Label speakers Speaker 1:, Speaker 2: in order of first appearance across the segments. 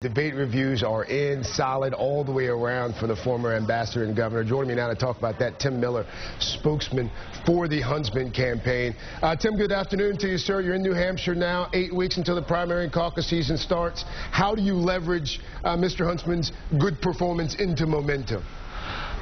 Speaker 1: Debate reviews are in, solid all the way around for the former ambassador and governor. Joining me now to talk about that, Tim Miller, spokesman for the Huntsman campaign. Tim, good afternoon to you, sir. You're in New Hampshire now, 8 weeks until the primary and caucus season starts. How do you leverage Mr. Huntsman's good performance into momentum?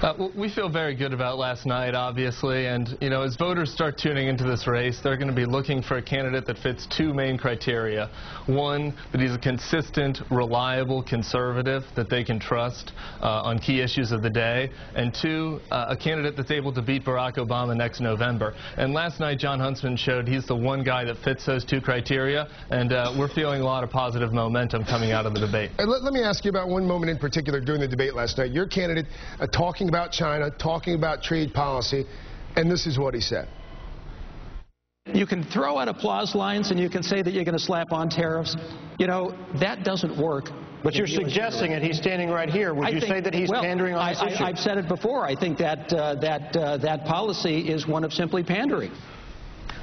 Speaker 2: Well, we feel very good about last night, obviously, and, you know, as voters start tuning into this race, they're going to be looking for a candidate that fits two main criteria. One, that he's a consistent, reliable conservative that they can trust on key issues of the day, and two, a candidate that's able to beat Barack Obama next November. And last night, Jon Huntsman showed he's the one guy that fits those two criteria, and we're feeling a lot of positive momentum coming out of the debate.
Speaker 1: Let me ask you about one moment in particular during the debate last night. Your candidate talking about China, talking about trade policy, and this is what he said.
Speaker 3: You can throw out applause lines and you can say that you're going to slap on tariffs. You know, that doesn't work.
Speaker 4: But you're suggesting it. He's standing right here. Would you say that he's pandering on this issue?
Speaker 3: I've said it before. I think that that policy is one of simply pandering.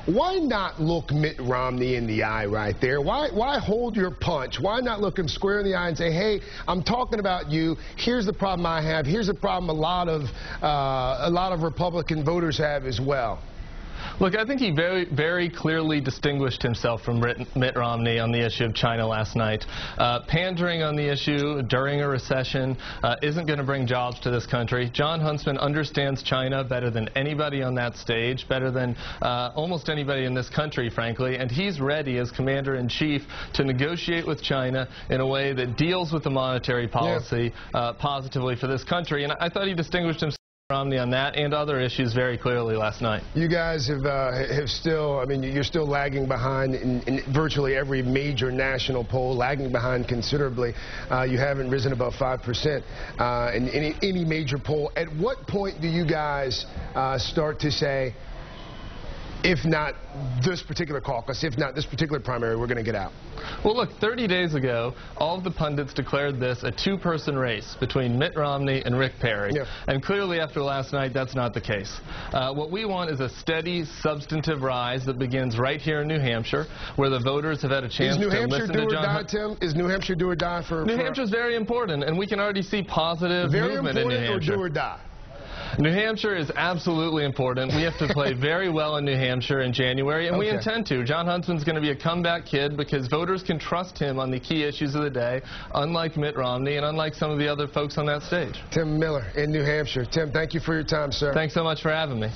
Speaker 1: Why not look Mitt Romney in the eye right there? Why hold your punch? Why not look him square in the eye and say, hey, I'm talking about you. Here's the problem I have. Here's the problem a lot of Republican voters have as well.
Speaker 2: Look, I think he very clearly distinguished himself from Mitt Romney on the issue of China last night. Pandering on the issue during a recession isn't going to bring jobs to this country. Jon Huntsman understands China better than anybody on that stage, better than almost anybody in this country, frankly, and he's ready as commander-in-chief to negotiate with China in a way that deals with the monetary policy positively for this country. And I thought he distinguished himself Romney on that and other issues very clearly last night.
Speaker 1: You guys have still, I mean, you're still lagging behind in virtually every major national poll, lagging behind considerably. You haven't risen above 5% in any major poll. At what point do you guys start to say, if not this particular caucus, if not this particular primary, we're going to get out?
Speaker 2: Well, look, 30 days ago, all of the pundits declared this a two-person race between Mitt Romney and Rick Perry. Yeah. And clearly after last night, that's not the case. What we want is a steady, substantive rise that begins right here in New Hampshire, where the voters have had a chance to listen to Jon Huntsman.
Speaker 1: Is New Hampshire do or die for...
Speaker 2: New Hampshire's very important, and we can already see positive movement in New Hampshire.
Speaker 1: Very important or do or die?
Speaker 2: New Hampshire is absolutely important. We have to play very well in New Hampshire in January, and we intend to. Jon Huntsman's going to be a comeback kid because voters can trust him on the key issues of the day, unlike Mitt Romney and unlike some of the other folks on that stage.
Speaker 1: Tim Miller in New Hampshire. Tim, thank you for your time, sir.
Speaker 2: Thanks so much for having me.